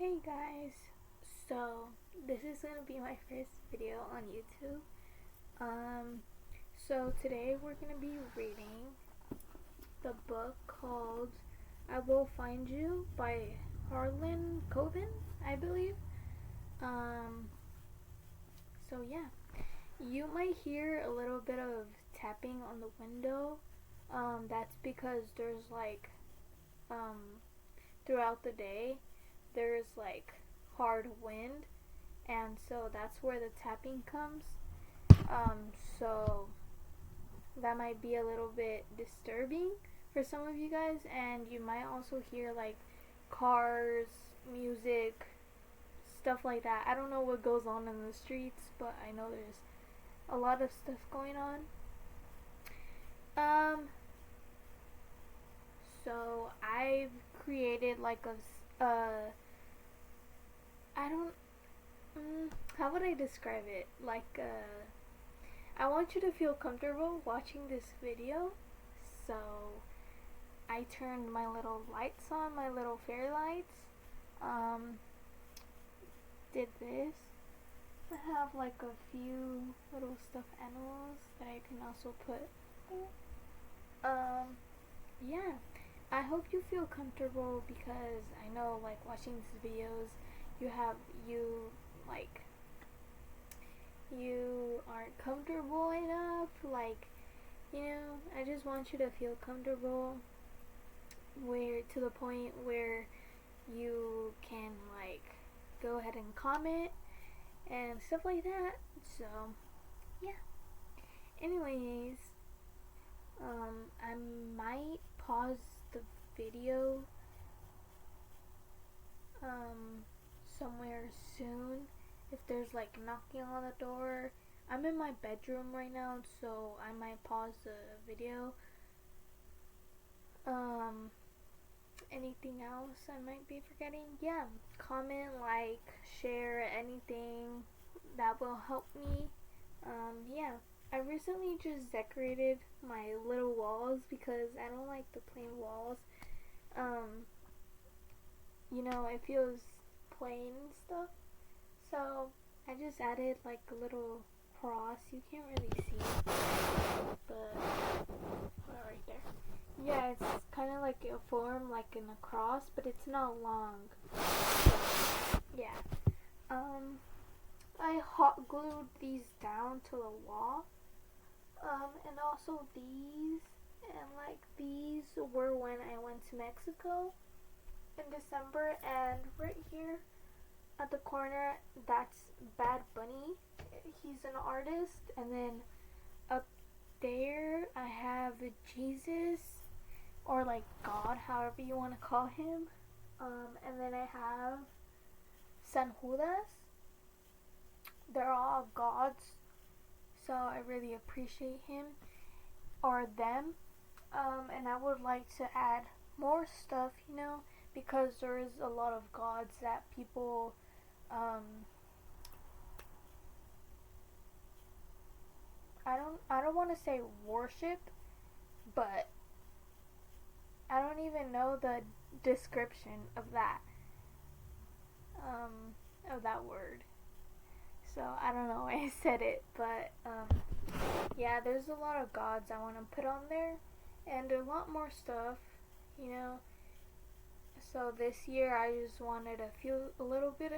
Hey guys, so this is gonna be my first video on YouTube. So today we're gonna be reading the book called I Will Find You by Harlan Coben, I believe. So yeah, you might hear a little bit of tapping on the window. That's because there's throughout the day there's hard wind, and so that's where the tapping comes. So that might be a little bit disturbing for some of you guys, and you might also hear cars, music, stuff like that. I don't know what goes on in the streets, but I know there's a lot of stuff going on. So I've created I don't, how would I describe it? I want you to feel comfortable watching this video, so I turned my little lights on, my little fairy lights, did this. I have a few little stuffed animals that I can also put. Yeah, I hope you feel comfortable, because I know watching these videos you aren't comfortable enough. I just want you to feel comfortable where to the point where you can go ahead and comment and stuff like that. So yeah, anyways, I might pause the video somewhere soon if there's knocking on the door. I'm in my bedroom right now, so I might pause the video. Anything else I might be forgetting? Yeah, comment, share, anything that will help me. Yeah, I recently just decorated my little walls because I don't like the plain walls. It feels plain and stuff. So I just added a little cross. You can't really see it, but right there. Yeah, it's kind of like a form in a cross, but it's not long. So, yeah. I hot glued these down to the wall. And also these, and these were when I went to Mexico in December. And right here at the corner, that's Bad Bunny. He's an artist. And then up there I have Jesus, or God, however you want to call him. And then I have San Judas. They're all gods, so I really appreciate him or them. And I would like to add more stuff, because there is a lot of gods that people I don't want to say worship, but I don't even know the description of that word. So I don't know why I said it, but yeah, there's a lot of gods I want to put on there, and a lot more stuff, So this year I just wanted to feel a little bit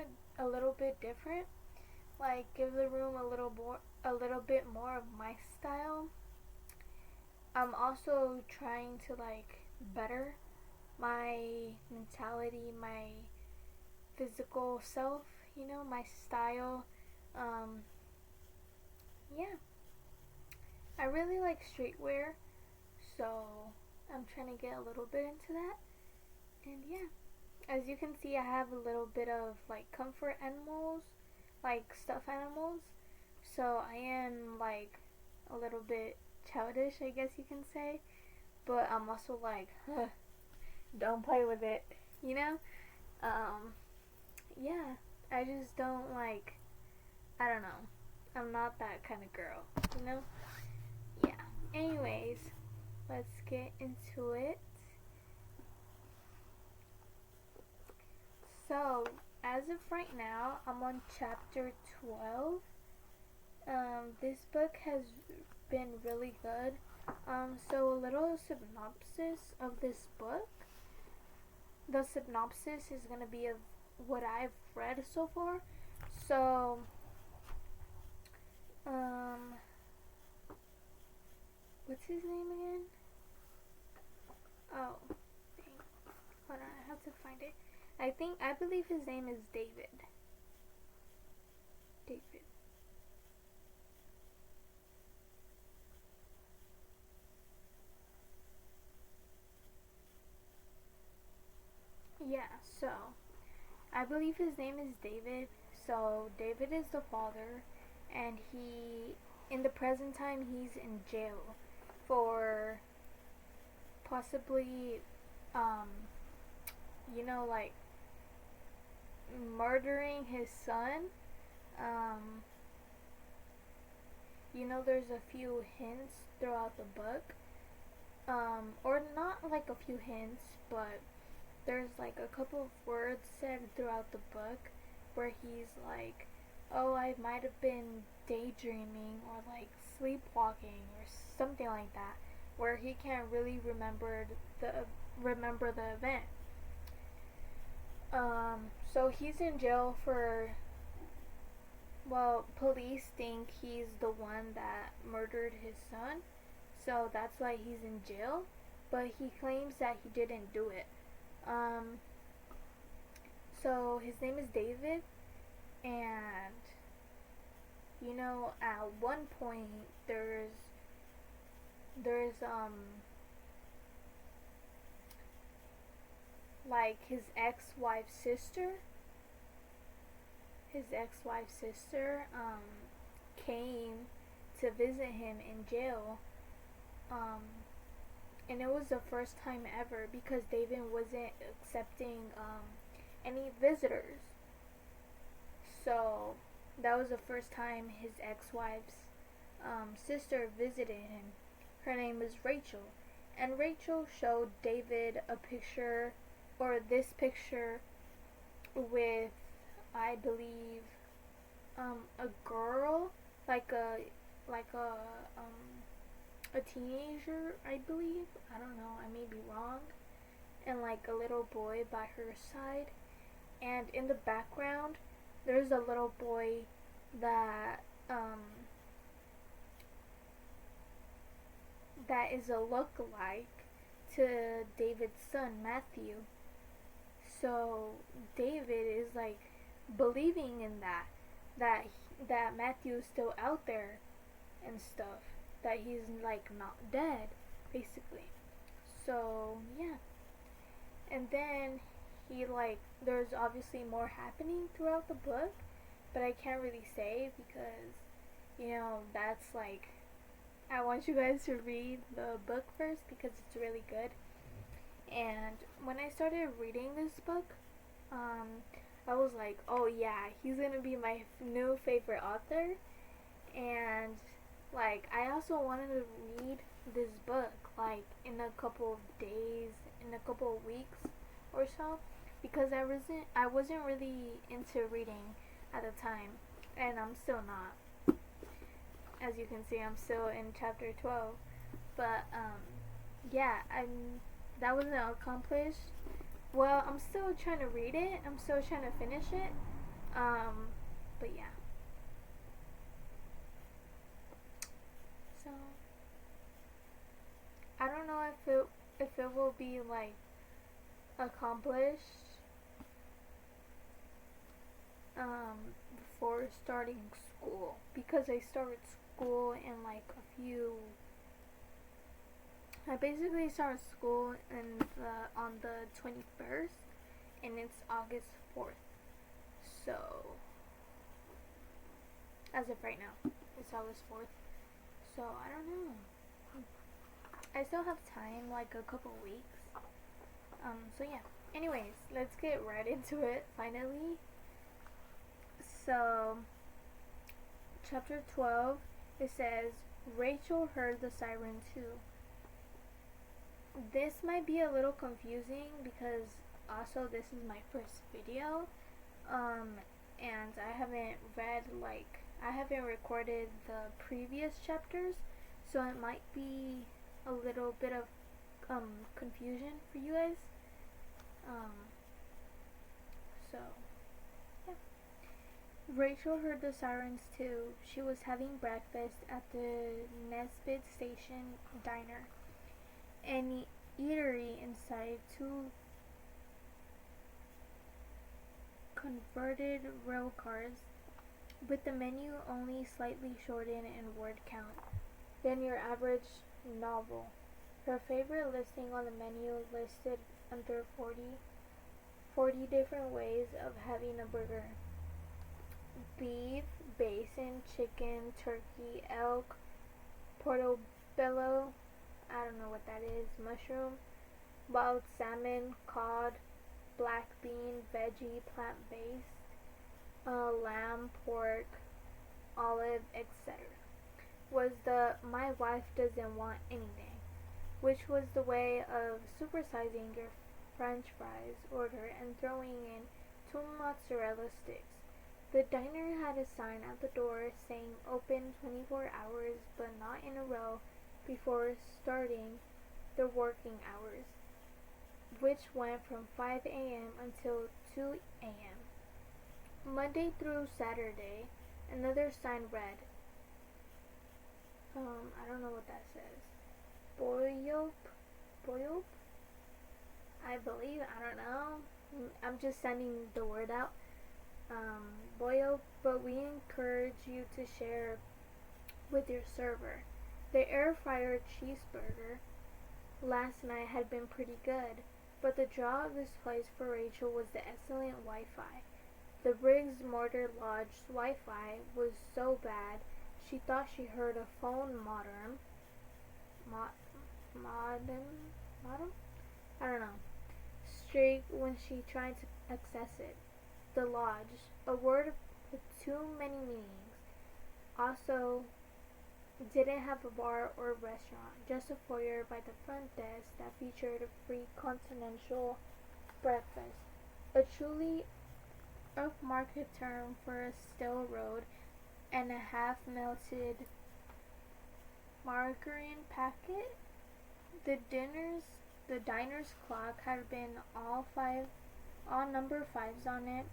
different, give the room a little bit more of my style. I'm also trying to better my mentality, my physical self, my style. Yeah, I really like streetwear, so I'm trying to get a little bit into that. And yeah, as you can see, I have a little bit of comfort animals, stuffed animals. So I am a little bit childish, I guess you can say, but I'm also don't play with it, yeah, I just don't I don't know, I'm not that kind of girl, yeah. Anyways, let's get into it. So as of right now, I'm on chapter 12. This book has been really good. So a little synopsis of this book. The synopsis is going to be of what I've read so far. So, what's his name again? Oh, dang. Hold on, I have to find it. I believe his name is David. David. Yeah, so I believe his name is David. So David is the father, and in the present time, he's in jail for possibly, um, like murdering his son. Um, there's a few hints throughout the book, or not like a few hints, but there's like a couple of words said throughout the book where he's like, oh, I might have been daydreaming or like sleepwalking or something like that, where he can't really remember the event. So he's in jail for, well, police think he's the one that murdered his son, so that's why he's in jail, but he claims that he didn't do it. So his name is David, and at one point there's like his ex-wife's sister came to visit him in jail, and it was the first time ever because David wasn't accepting any visitors. So that was the first time his ex-wife's sister visited him. Her name was Rachel, and Rachel showed David a picture, or this picture, with, I believe, a girl, like a teenager, I believe. I don't know, I may be wrong. And like a little boy by her side. And in the background, there's a little boy that that is a look-alike to David's son, Matthew. So David is like believing in that Matthew is still out there and stuff, that he's like not dead, basically. So yeah, and then there's obviously more happening throughout the book, but I can't really say because that's like, I want you guys to read the book first because it's really good. And when I started reading this book, I was like, oh yeah, he's gonna be my new favorite author. And like, I also wanted to read this book like in a couple of days, in a couple of weeks or so, because I wasn't really into reading at the time, and I'm still not. As you can see, I'm still in chapter 12. But yeah, that wasn't accomplished. Well, I'm still trying to read it. I'm still trying to finish it. But yeah. So I don't know if it will be like accomplished before starting school, because I started school in like I basically started school on the 21st, and it's August 4th. So as of right now, it's August 4th. So I don't know. I still have time, like a couple weeks. So yeah. Anyways, let's get right into it, finally. So, chapter 12, it says, Rachel heard the siren too. This might be a little confusing because also this is my first video. Um, and I haven't recorded the previous chapters, so it might be a little bit of confusion for you guys. Um, so yeah. Rachel heard the sirens too. She was having breakfast at the Nesbitt Station Diner, an eatery inside two converted rail cars, with the menu only slightly shortened in word count than your average novel. Her favorite listing on the menu listed under 40 different ways of having a burger: beef, bacon, chicken, turkey, elk, portobello, I don't know what that is, mushroom, wild salmon, cod, black bean, veggie, plant-based, lamb, pork, olive, etc. Was the "my wife doesn't want anything," which was the way of supersizing your French fries order and throwing in 2 mozzarella sticks. The diner had a sign at the door saying open 24 hours but not in a row before starting the working hours, which went from 5 a.m. until 2 a.m. Monday through Saturday. Another sign read, I don't know what that says. Boyop? I believe, I don't know. I'm just sending the word out. Boyop, but we encourage you to share with your server. The air fryer cheeseburger last night had been pretty good, but the draw of this place for Rachel was the excellent Wi-Fi. The Briggs Mortar Lodge's Wi-Fi was so bad she thought she heard a phone modem? I don't know. Streak when she tried to access it. The Lodge, a word with too many meanings. Also, didn't have a bar or restaurant, just a foyer by the front desk that featured a free continental breakfast. A truly upmarket term for a stale road and a half-melted margarine packet. The diner's clock had been all number fives on it,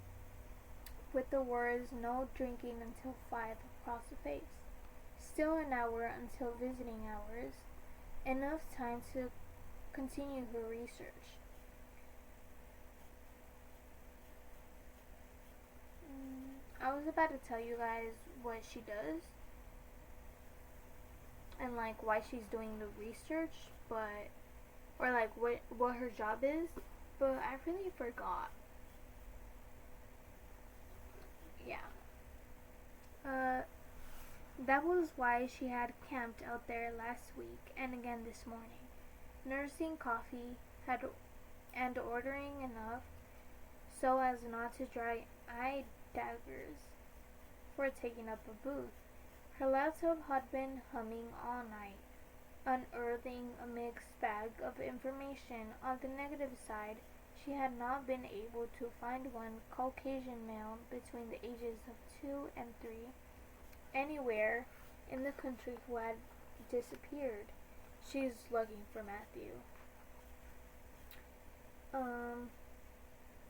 with the words "no drinking until 5" across the face. Still an hour until visiting hours, enough time to continue her research. I was about to tell you guys what she does and like why she's doing the research, but or like what her job is, but I really forgot. Yeah. That was why she had camped out there last week and again this morning, nursing coffee had and ordering enough so as not to dry eye daggers for taking up a booth. Her laptop had been humming all night, unearthing a mixed bag of information. On the negative side, she had not been able to find one Caucasian male between the ages of 2 and 3 anywhere in the country who had disappeared. She's looking for Matthew.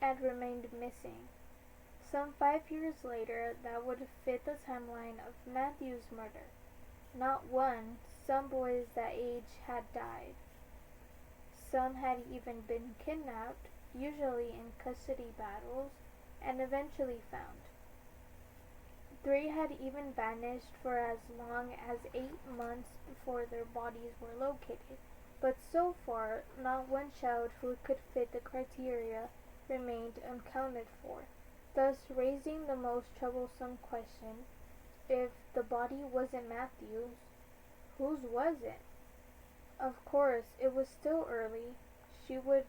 Had remained missing. Some 5 years later, that would fit the timeline of Matthew's murder. Not one, some boys that age had died. Some had even been kidnapped, usually in custody battles, and eventually found. 3 had even vanished for as long as 8 months before their bodies were located. But so far, not one child who could fit the criteria remained unaccounted for, thus raising the most troublesome question: if the body wasn't Matthew's, whose was it? Of course, it was still early. She would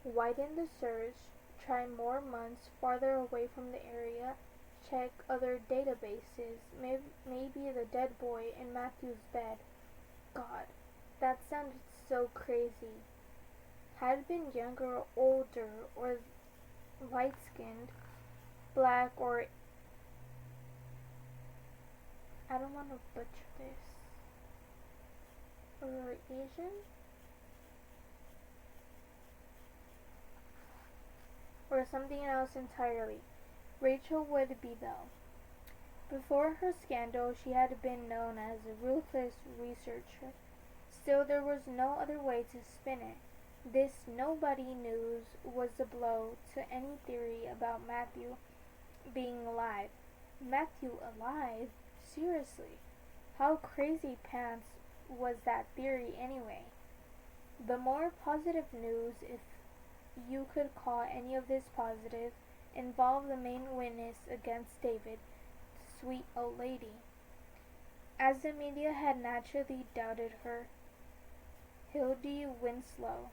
widen the search, try more months farther away from the area, check other databases, maybe the dead boy in Matthew's bed. God, that sounded so crazy. Had been younger or older or light-skinned, black, or I don't want to butcher this, or Asian, or something else entirely. Rachel would be though. Before her scandal, she had been known as a ruthless researcher. Still, there was no other way to spin it. This nobody news was a blow to any theory about Matthew being alive. Matthew alive? Seriously? How crazy pants was that theory anyway? The more positive news, if you could call any of this positive, involved the main witness against David, the sweet old lady. As the media had naturally doubted her, Hildy Winslow,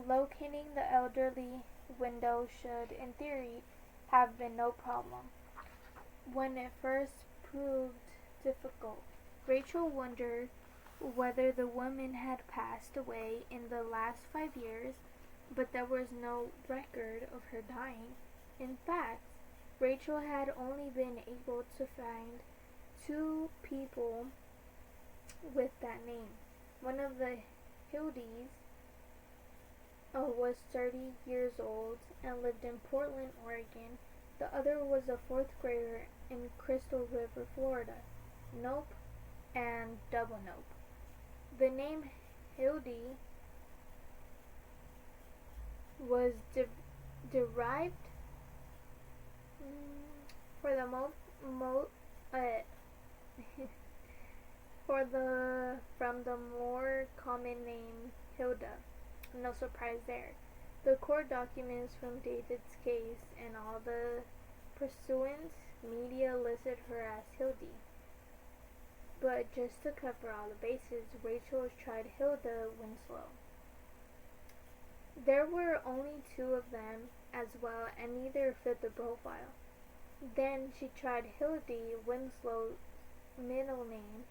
locating the elderly window should, in theory, have been no problem. When it first proved difficult, Rachel wondered whether the woman had passed away in the last 5 years, but there was no record of her dying. In fact, Rachel had only been able to find 2 people with that name. One of the Hildys was 30 years old and lived in Portland, Oregon. The other was a 4th grader in Crystal River, Florida. Nope and double nope. The name Hildy was derived for the from the more common name Hilda. No surprise there. The court documents from David's case and all the pursuant media listed her as Hildy. But just to cover all the bases, Rachel tried Hilda Winslow. There were only 2 of them as well, and neither fit the profile. Then she tried Hildy Winslow's middle name.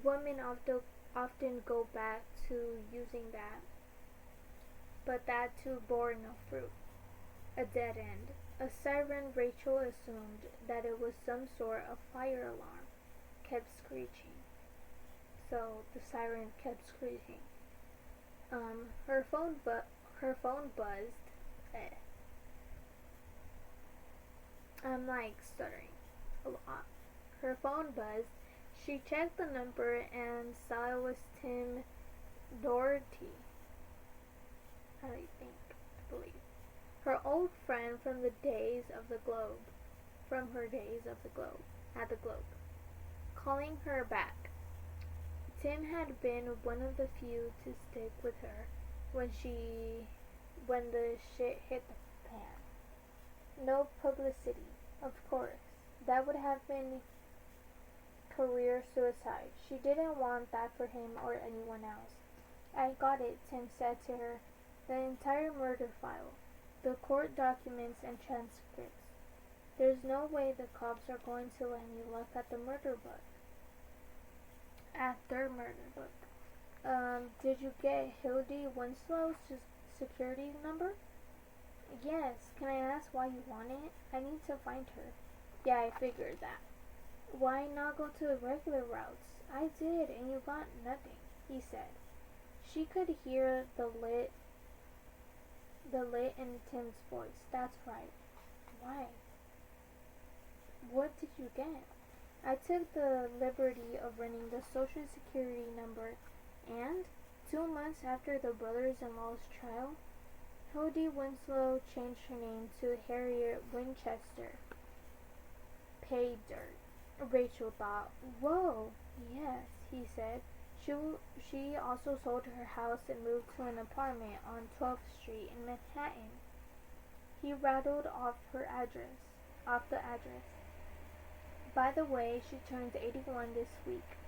Women often go back to using that, but that too bore no fruit. A dead end. A siren. Rachel assumed that it was some sort of fire alarm. Kept screeching. So the siren kept screeching. Her phone buzzed. I'm like stuttering a lot. Her phone buzzed. She checked the number and saw it was Tim Doherty. I believe. Her old friend from the days of the Globe. From her days of the Globe. At the Globe. Calling her back. Tim had been one of the few to stick with her when the shit hit the fan. No publicity, of course. That would have been career suicide. She didn't want that for him or anyone else. I got it, Tim said to her. The entire murder file. The court documents and transcripts. There's no way the cops are going to let me look at the murder book. At their murder book. Did you get Hildy Winslow's security number? Yes. Can I ask why you want it? I need to find her. Yeah, I figured that. Why not go to the regular routes? I did, and you got nothing, he said. She could hear the lit in Tim's voice. That's right. Why? What did you get? I took the liberty of running the social security number, and 2 months after the brothers-in-law's trial, Hildy Winslow changed her name to Harriet Winchester. Pay dirt. Rachel thought. Whoa, yes, he said. She also sold her house and moved to an apartment on 12th Street in Manhattan. He rattled off the address. By the way, she turns 81 this week.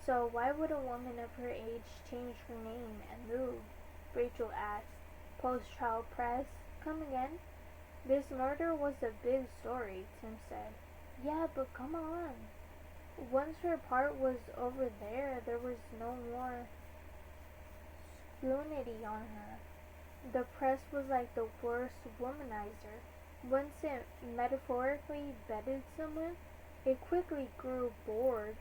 So why would a woman of her age change her name and move? Rachel asked. Post-trial press. Come again? This murder was a big story, Tim said. Yeah, but come on. Once her part was over there was no more scrutiny on her. The press was like the worst womanizer. Once it metaphorically bedded someone, it quickly grew bored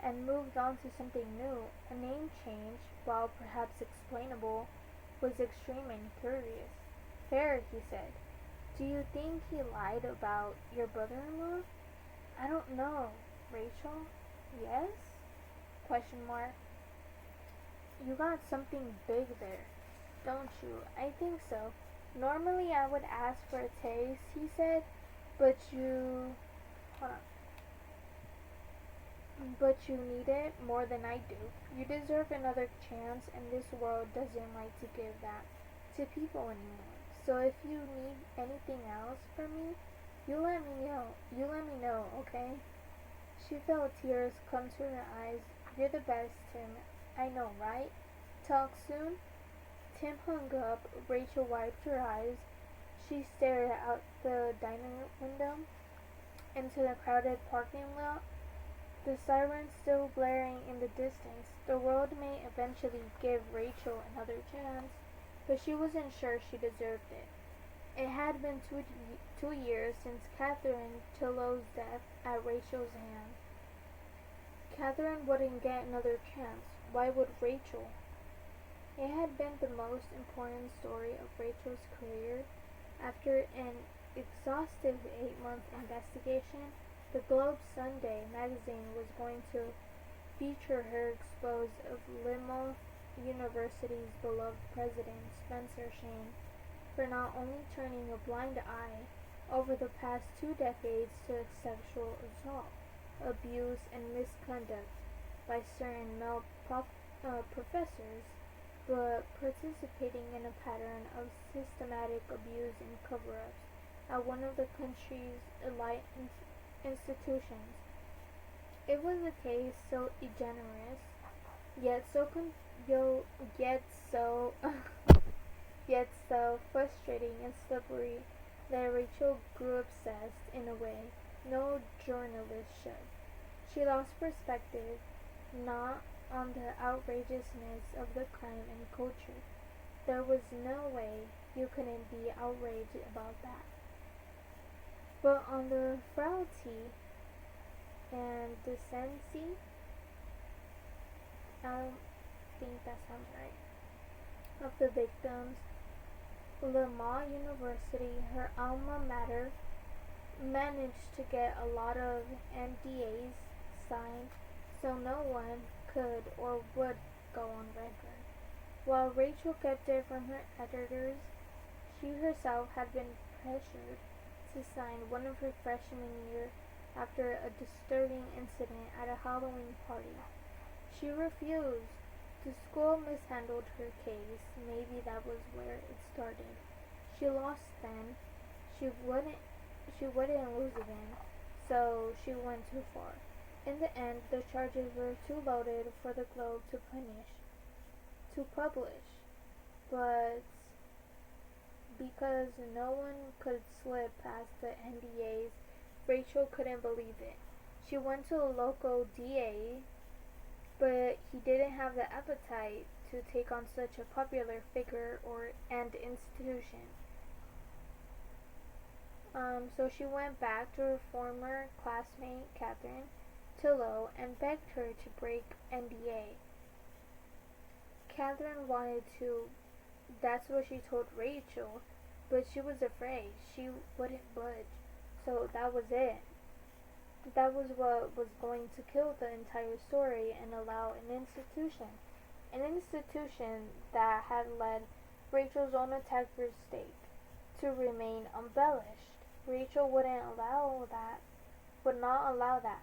and moved on to something new. A name change, while perhaps explainable, was extreme and curious. Fair, he said. Do you think he lied about your brother-in-law? I don't know. Rachel? Yes? Question mark. You got something big there, don't you? I think so. Normally I would ask for a taste, he said, but you... Hold on. But you need it more than I do. You deserve another chance, and this world doesn't like to give that to people anymore. So if you need anything else from me, you let me know. You let me know, okay? She felt tears come to her eyes. You're the best, Tim. I know, right? Talk soon? Tim hung up. Rachel wiped her eyes. She stared out the dining window into the crowded parking lot, the sirens still blaring in the distance. The world may eventually give Rachel another chance, but she wasn't sure she deserved it. It had been 2 years since Catherine Tillow's death at Rachel's hands. Catherine wouldn't get another chance. Why would Rachel? It had been the most important story of Rachel's career. After an exhaustive 8-month investigation, the Globe Sunday magazine was going to feature her expose of Limouth University's beloved president, Spencer Shane, for not only turning a blind eye over the past 2 decades to sexual assault, abuse, and misconduct by certain male professors, but participating in a pattern of systematic abuse and cover-ups at one of the country's elite institutions. It was a case so degenerate, yet so yet so frustrating and slippery that Rachel grew obsessed in a way no journalist should. She lost perspective, not on the outrageousness of the crime and culture. There was no way you couldn't be outraged about that. But on the frailty and decency, I don't think that sounds right, of the victims, Lamar University, her alma mater, managed to get a lot of NDAs signed so no one could or would go on record. While Rachel kept it from her editors, she herself had been pressured to sign one of her freshman year after a disturbing incident at a Halloween party. She refused. The school mishandled her case. Maybe that was where it started. She lost then. She wouldn't lose again. So she went too far. In the end, the charges were too loaded for the Globe to publish. But because no one could slip past the NDAs, Rachel couldn't believe it. She went to a local DA, but he didn't have the appetite to take on such a popular figure and institution. So she went back to her former classmate, Catherine Tillow, and begged her to break NDA. Catherine wanted to. That's what she told Rachel, but she was afraid. She wouldn't budge. So that was it. That was what was going to kill the entire story and allow an institution that had led Rachel's own attacker's stake, to remain embellished. Rachel would not allow that.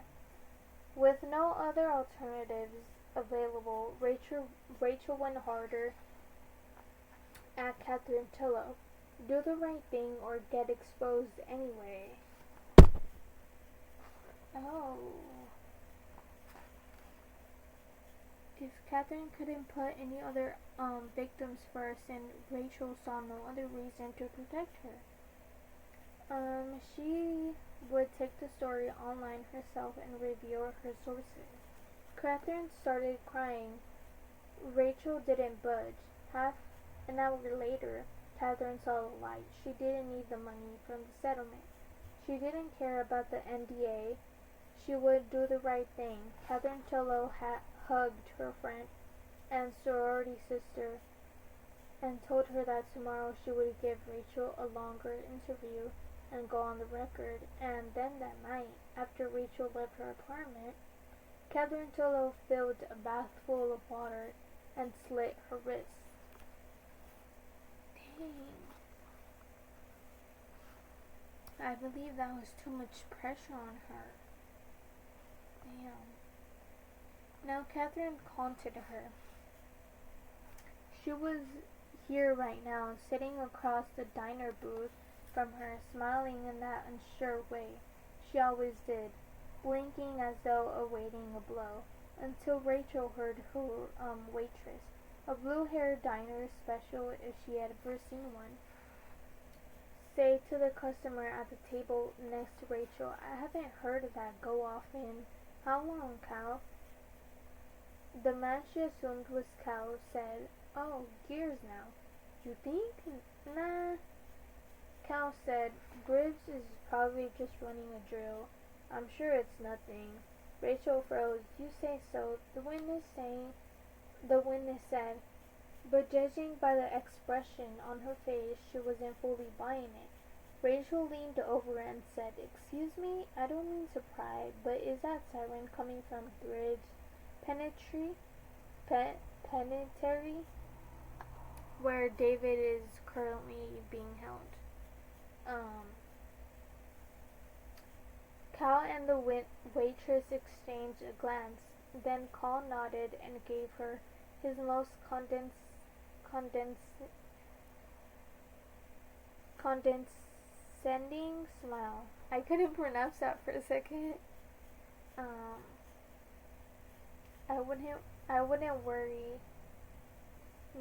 With no other alternatives available, Rachel went harder at Catherine Tillow. Do the right thing or get exposed anyway. Oh. If Catherine couldn't put any other victims first, and Rachel saw no other reason to protect her, she would take the story online herself and review her sources. Catherine started crying. Rachel didn't budge. Half an hour later, Catherine saw the light. She didn't need the money from the settlement. She didn't care about the NDA. She would do the right thing. Catherine Cholo hugged her friend and sorority sister and told her that tomorrow she would give Rachel a longer interview and go on the record. And then that night, after Rachel left her apartment, Catherine Cholo filled a bath full of water and slit her wrist. Dang. I believe that was too much pressure on her. Damn. Now Catherine taunted her. She was here right now, sitting across the diner booth from her, smiling in that unsure way she always did, blinking as though awaiting a blow, until Rachel heard her waitress, a blue-haired diner special if she had ever seen one, say to the customer at the table next to Rachel, "I haven't heard of that go off in how long, Cal?" The man she assumed was Cal said, "Oh, years now. You think? Nah." Cal said, "Briggs is probably just running a drill. I'm sure it's nothing." Rachel froze. "You say so," the witness said, but judging by the expression on her face, she wasn't fully buying it. Rachel leaned over and said, "Excuse me, I don't mean to pry, but is that siren coming from Bridge Penitentiary, where David is currently being held?" Cal and the waitress exchanged a glance. Then Cal nodded and gave her his most condescending smile. I couldn't pronounce that for a second. I wouldn't worry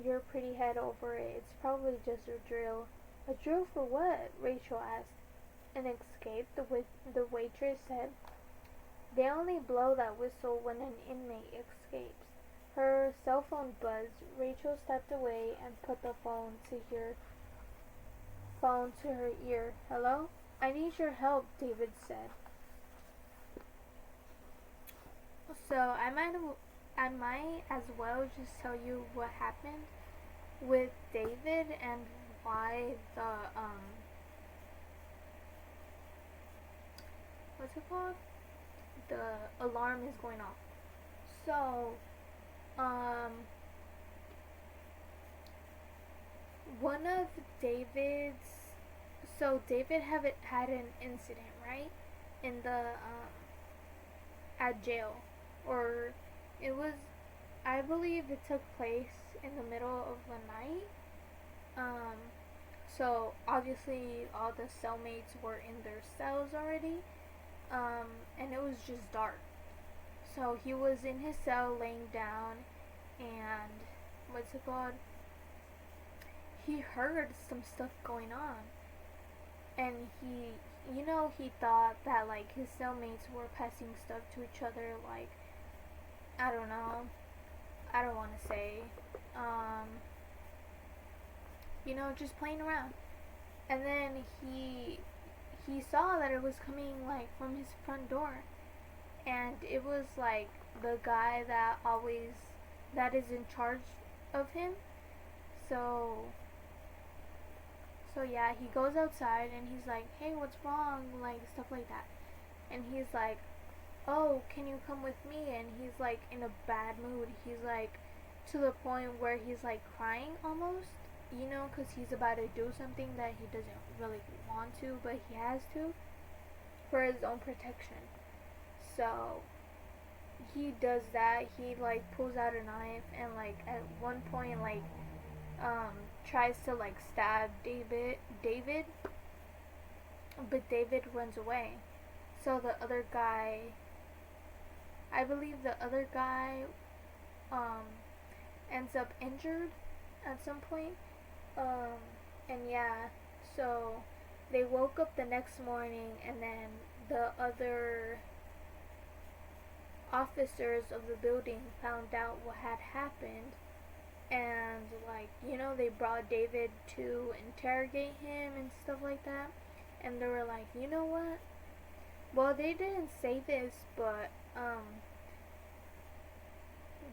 your pretty head over it. It's probably just a drill." "A drill for what?" Rachel asked. "An escape," the waitress said. "They only blow that whistle when an inmate escapes." Her cell phone buzzed. Rachel stepped away and put the phone to her ear. "Hello? I need your help," David said. So I might as well just tell you what happened with David and why the what's it called? The alarm is going off. So one of David's David had an incident, right? In the at jail, or it was, I believe it took place in the middle of the night. So obviously all the cellmates were in their cells already, and it was just dark. So he was in his cell laying down, and what's it called? He heard some stuff going on, and he thought that like his cellmates were passing stuff to each other, like, I don't know, I don't want to say, just playing around. And then he saw that it was coming like from his front door, and it was like the guy that is in charge of him. So yeah, he goes outside and he's like, "Hey, what's wrong?" Like stuff like that. And he's like, "Oh, can you come with me?" And he's like in a bad mood. He's like to the point where he's like crying almost, because he's about to do something that he doesn't really want to, but he has to for his own protection. So he does that. He like pulls out a knife and like at one point like tries to like stab David, but David runs away. So the other guy, I believe the other guy ends up injured at some point. And yeah, so they woke up the next morning, and then the other officers of the building found out what had happened, and like, you know, they brought David to interrogate him and stuff like that, and they were like, you know what, well, they didn't say this, but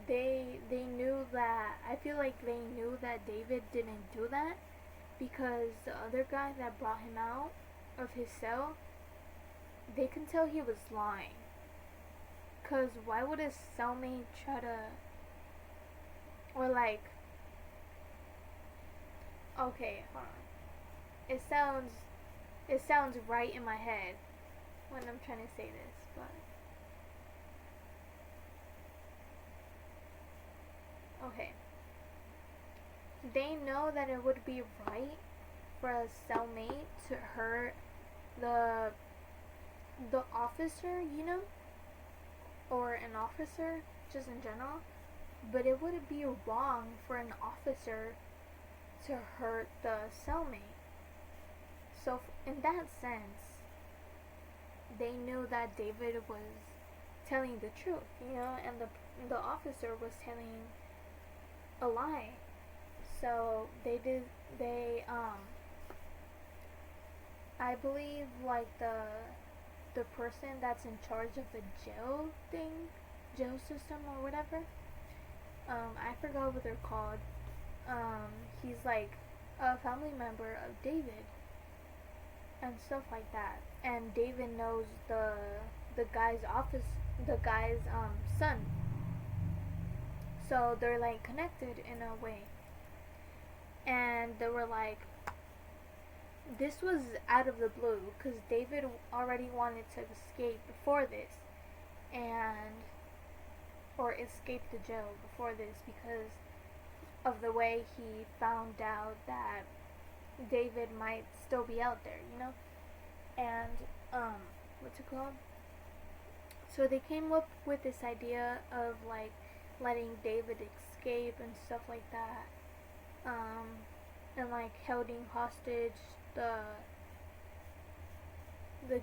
they knew that, I feel like they knew that David didn't do that, because the other guy that brought him out of his cell, they can tell he was lying. Cause why would his cellmate try to, or like, okay, hold on. It sounds right in my head when I'm trying to say this, but okay. They know that it would be right for a cellmate to hurt the the officer, you know, or an officer just in general, but it wouldn't be wrong for an officer to hurt the cellmate. So in that sense, they knew that David was telling the truth, you know, and the officer was telling a lie. So I believe like the person that's in charge of the jail system or whatever. I forgot what they're called. He's like a family member of David and stuff like that. And David knows the guy's son. So they're like connected in a way. And they were like, this was out of the blue because David already wanted to escape before this, and or escape the jail before this because of the way he found out that David might still be out there, you know? And what's it called? So they came up with this idea of like letting David escape and stuff like that. And like holding hostage the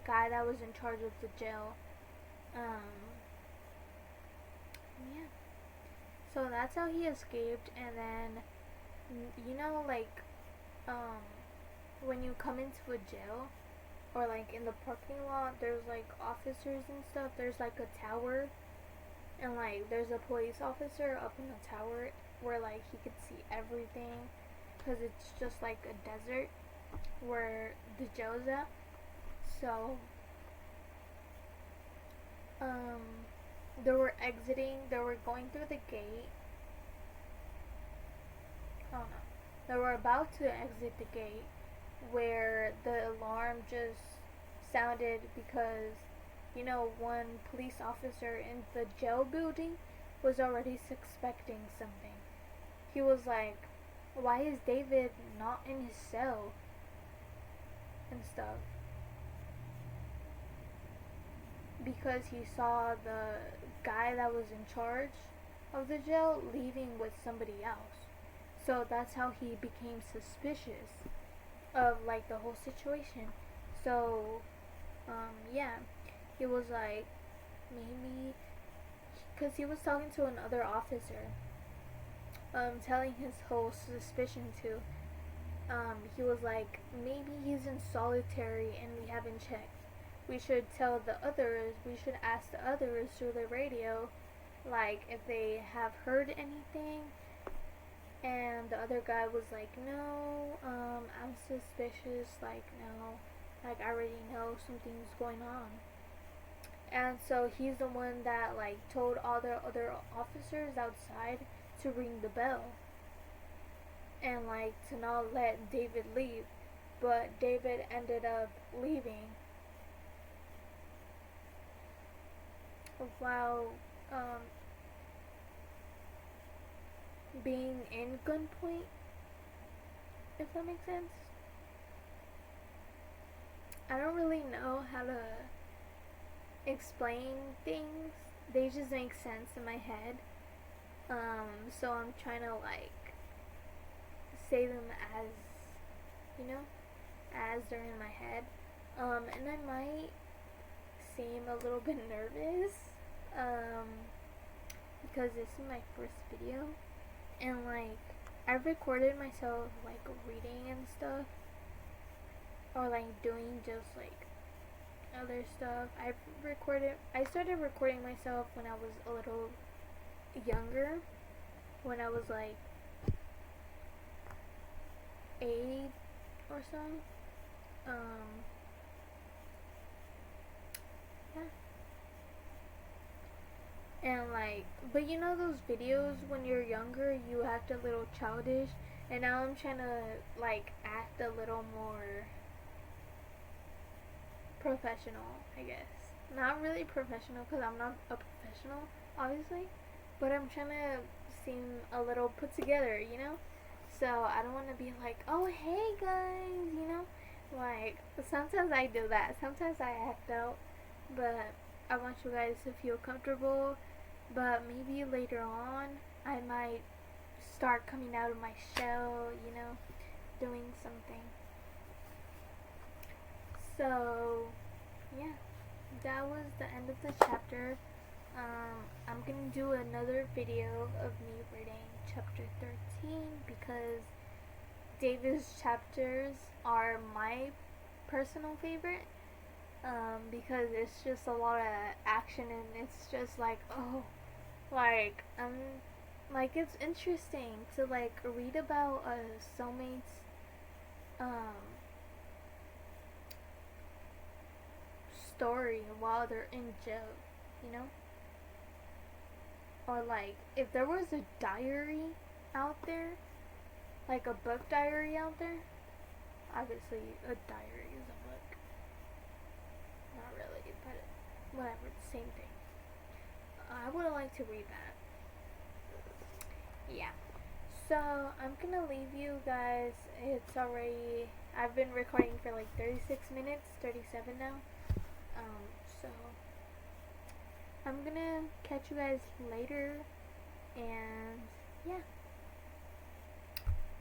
guy that was in charge of the jail. Yeah. So that's how he escaped, and then you know, like when you come into a jail or like in the parking lot, there's like officers and stuff. There's like a tower, and like there's a police officer up in the tower where like he could see everything, because it's just like a desert where the jail's at. So they were going through the gate. Oh no. They were about to exit the gate where the alarm just sounded because, you know, one police officer in the jail building was already suspecting something. He was like, why is David not in his cell? And stuff. Because he saw the guy that was in charge of the jail leaving with somebody else. So that's how he became suspicious of like the whole situation. So yeah, he was like, maybe, because he was talking to another officer, telling his whole suspicion to. He was like, maybe he's in solitary and we haven't checked. We should tell the others, we should ask the others through the radio, like, if they have heard anything. And the other guy was like, no, I'm suspicious, like, no, like, I already know something's going on. And so he's the one that, like, told all the other officers outside to ring the bell. And, like, to not let David leave. But David ended up leaving while being in gunpoint, if that makes sense. I don't really know how to explain things. They just make sense in my head. So I'm trying to like say them as, you know, as they're in my head. And I might seem a little bit nervous, because this is my first video, And like I've recorded myself like reading and stuff, or like doing just like other stuff. I started recording myself when I was a little younger, when I was like 8 or so. Yeah. And like, but you know those videos when you're younger, you act a little childish, and now I'm trying to like act a little more professional, I guess. Not really professional because I'm not a professional, obviously, but I'm trying to seem a little put together, you know? So I don't want to be like, oh, hey guys, you know? Like, sometimes I do that. Sometimes I act out, but I want you guys to feel comfortable. But maybe later on, I might start coming out of my shell, you know, doing something. So, yeah, that was the end of the chapter. I'm gonna do another video of me reading chapter 13 because David's chapters are my personal favorite. Because it's just a lot of action and it's just like, oh, like like it's interesting to like read about a soulmate's story while they're in jail, you know? Or like if there was a diary out there, like a book diary out there, obviously a diary is a book. Not really, but whatever, the same thing. I would have liked to read that. Yeah. So I'm gonna leave you guys. It's already, I've been recording for like 36 minutes, 37 now. So I'm gonna catch you guys later, and yeah.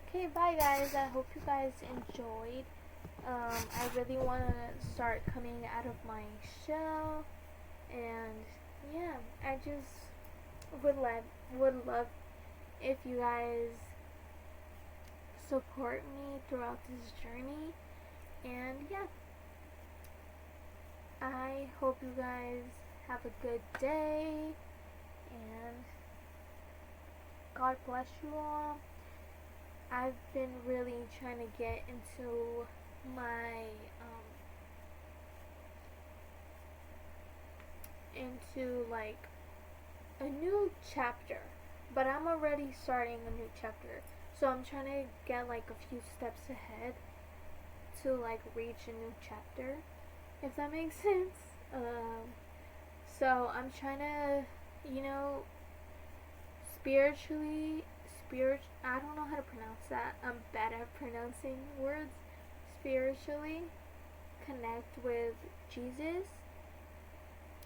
Okay, bye guys. I hope you guys enjoyed. I really want to start coming out of my shell, and yeah, I just would love if you guys support me throughout this journey, and yeah, I hope you guys have a good day, and God bless you all. I've been really trying to get into my into like a new chapter, but I'm already starting a new chapter, so I'm trying to get like a few steps ahead to like reach a new chapter, if that makes sense. So I'm trying to, you know, I don't know how to pronounce that. I'm bad at pronouncing words. Spiritually connect with Jesus,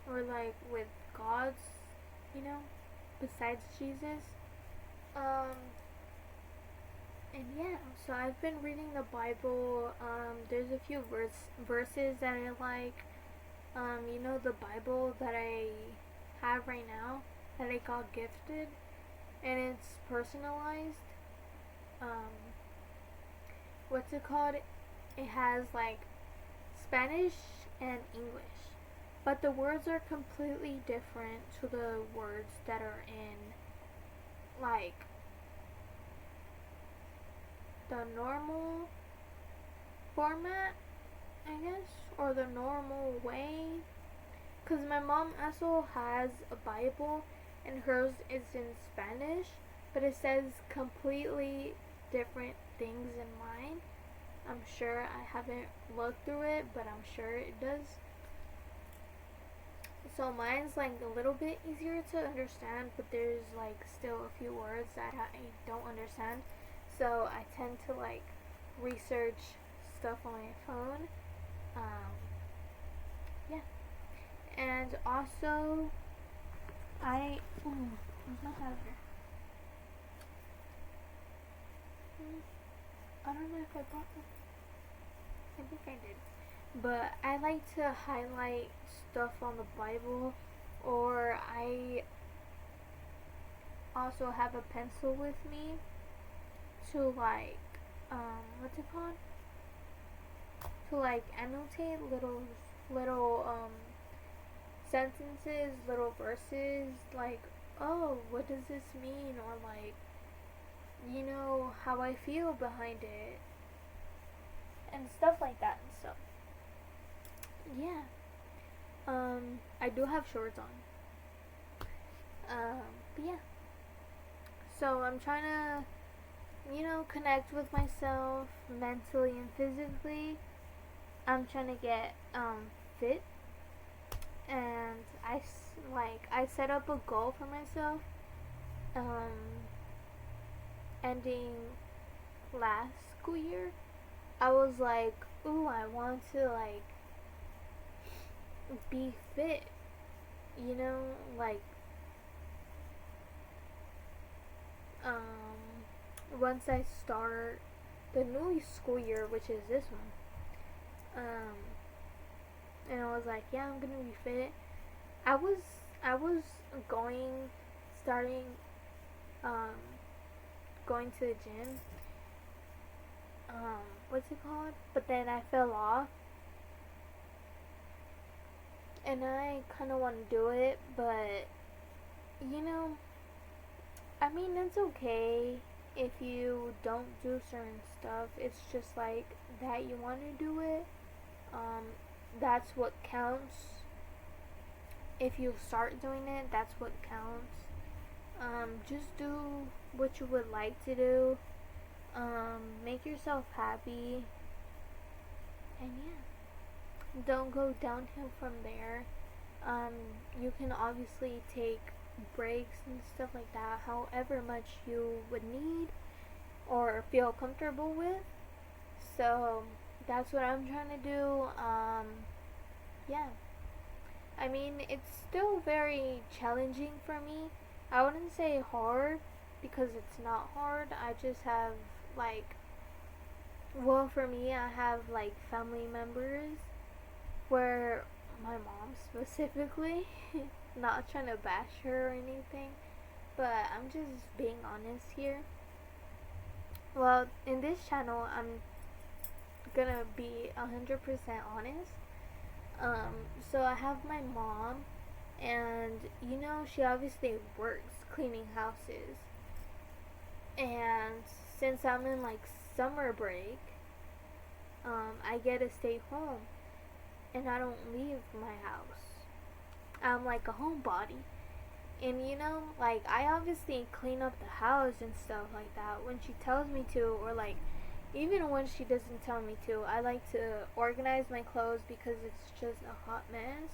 or like with God's, you know, besides Jesus. And yeah, so I've been reading the Bible. There's a few verses that I like. You know, the Bible that I have right now that I got gifted, and it's personalized. What's it called? It has like Spanish and English, but the words are completely different to the words that are in like the normal format, I guess, or the normal way. Cause my mom also has a Bible, and hers is in Spanish, but it says completely different things in mine. I'm sure I haven't looked through it, but I'm sure it does. So mine's like a little bit easier to understand, but there's like still a few words that I don't understand. So I tend to like research stuff on my phone. Yeah. And also, where's my highlighter? I don't know if I brought them. I think I did. But I like to highlight stuff on the Bible, or also have a pencil with me to like what's it called? To like annotate little sentences, little verses, like, oh, what does this mean? Or like, how I feel behind it. And stuff like that. So, yeah. I do have shorts on. But yeah. So I'm trying to, connect with myself mentally and physically. I'm trying to get, fit. And I set up a goal for myself, ending last school year. I was like, ooh, I want to like be fit, like once I start the new school year, which is this one. And I was like, yeah, I'm gonna be fit. I was going starting going to the gym. What's it called? But then I fell off. And I kind of want to do it, but I mean, it's okay if you don't do certain stuff. It's just like that you want to do it. That's what counts. If you start doing it, that's what counts. Just do what you would like to do. Make yourself happy. And yeah, don't go downhill from there. You can obviously take breaks and stuff like that, however much you would need or feel comfortable with. So that's what I'm trying to do. Yeah. I mean, it's still very challenging for me. I wouldn't say hard because it's not hard. I just have like, well, for me, I have like family members where my mom specifically, not trying to bash her or anything, but I'm just being honest here. Well, in this channel, I'm gonna be 100% honest. So I have my mom, and she obviously works cleaning houses. And since I'm in like summer break, I get to stay home, and I don't leave my house. I'm like a homebody. And like I obviously clean up the house and stuff like that when she tells me to, or like even when she doesn't tell me to. I like to organize my clothes because it's just a hot mess.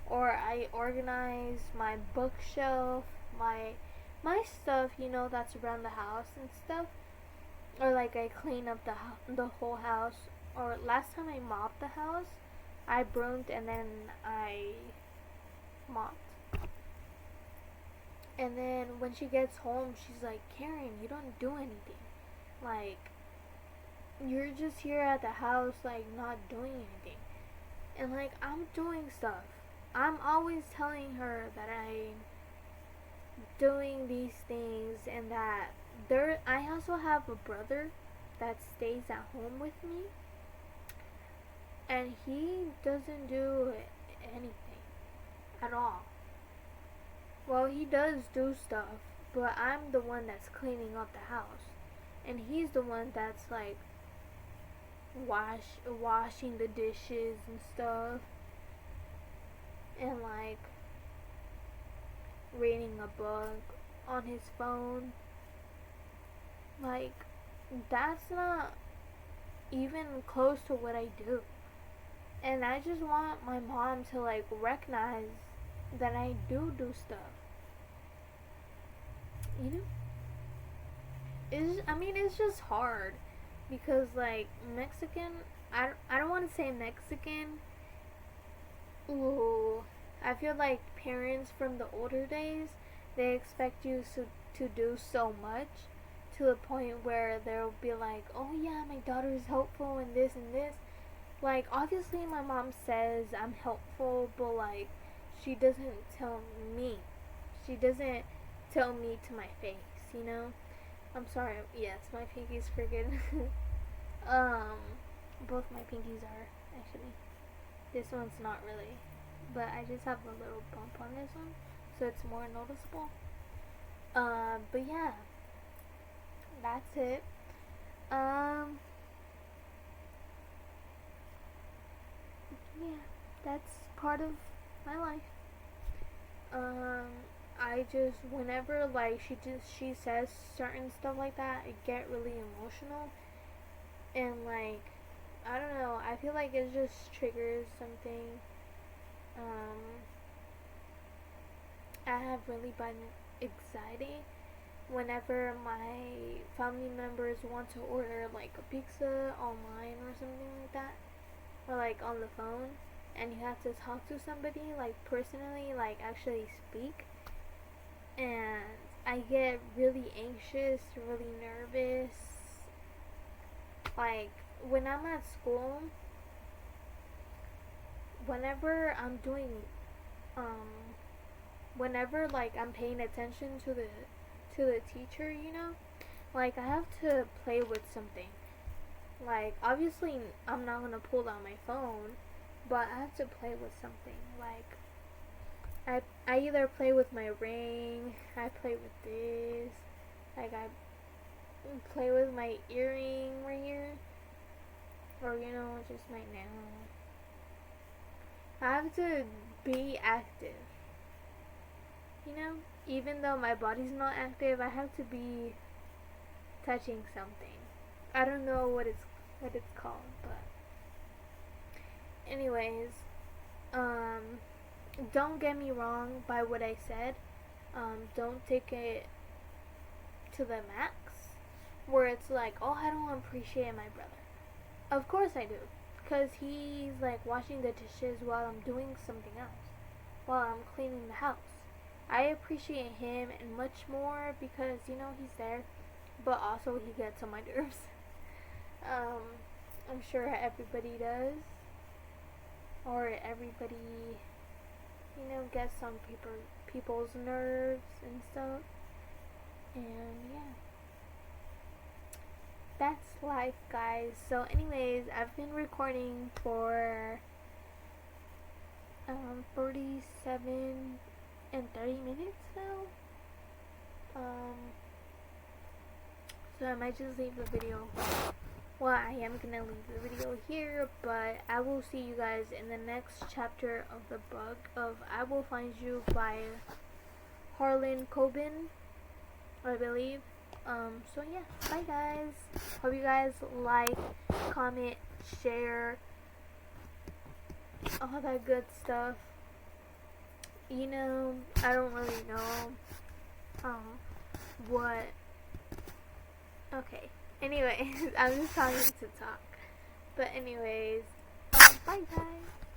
Or I organize my bookshelf, my stuff, that's around the house and stuff. Or like I clean up the whole house. Or last time I mopped the house, I broomed and then I mopped. And then when she gets home, she's like, Karen, you don't do anything. Like, you're just here at the house, like, not doing anything. And, like, I'm doing stuff. I'm always telling her that I'm doing these things and that I also have a brother that stays at home with me. And he doesn't do anything at all. Well, he does do stuff, but I'm the one that's cleaning up the house. And he's the one that's like washing the dishes and stuff. And like reading a book on his phone. Like, that's not even close to what I do. And I just want my mom to like recognize that I do stuff. It's just hard because like Mexican, I don't want to say Mexican. Ooh, I feel like parents from the older days, they expect you to do so much to the point where they'll be like, oh yeah, my daughter is helpful in this and this. Like, obviously my mom says I'm helpful, but like she doesn't tell me. She doesn't tell me to my face, you know? I'm sorry, yes, my pinky's crooked. Both my pinkies are, actually. This one's not really, but I just have a little bump on this one, so it's more noticeable. But yeah, that's it. Yeah, that's part of my life. I just, whenever like she says certain stuff like that, I get really emotional, and like, I don't know, I feel like it just triggers something. I have really bad anxiety whenever my family members want to order like a pizza online or something like that, or like on the phone, and you have to talk to somebody like personally, like actually speak, and I get really anxious, really nervous. Like when I'm at school, whenever I'm doing whenever like I'm paying attention to the teacher, you know, like I have to play with something. Like obviously I'm not gonna pull out my phone, but I have to play with something. Like I either play with my ring, I play with this, like I play with my earring right here, or you know, just my nail. I have to be active, you know, even though my body's not active, I have to be touching something. I don't know what it's called, but anyways, don't get me wrong by what I said. Don't take it to the max, where it's like, oh, I don't appreciate my brother. Of course I do, because he's like washing the dishes while I'm doing something else, while I'm cleaning the house. I appreciate him and much more because, you know, he's there, but also he gets on my nerves. I'm sure everybody does, or everybody, you know, gets on people's nerves and stuff. And yeah, that's life, guys. So anyways, I've been recording for 47 and 30 minutes now. So I might just leave the video. Well, I am gonna leave the video here, but I will see you guys in the next chapter of the book of I Will Find You by Harlan Coben, I believe. So yeah, bye guys. Hope you guys like, comment, share, all that good stuff. You know, I don't really know what. Okay. Anyways, I'm just talking to talk. But anyways, bye guys.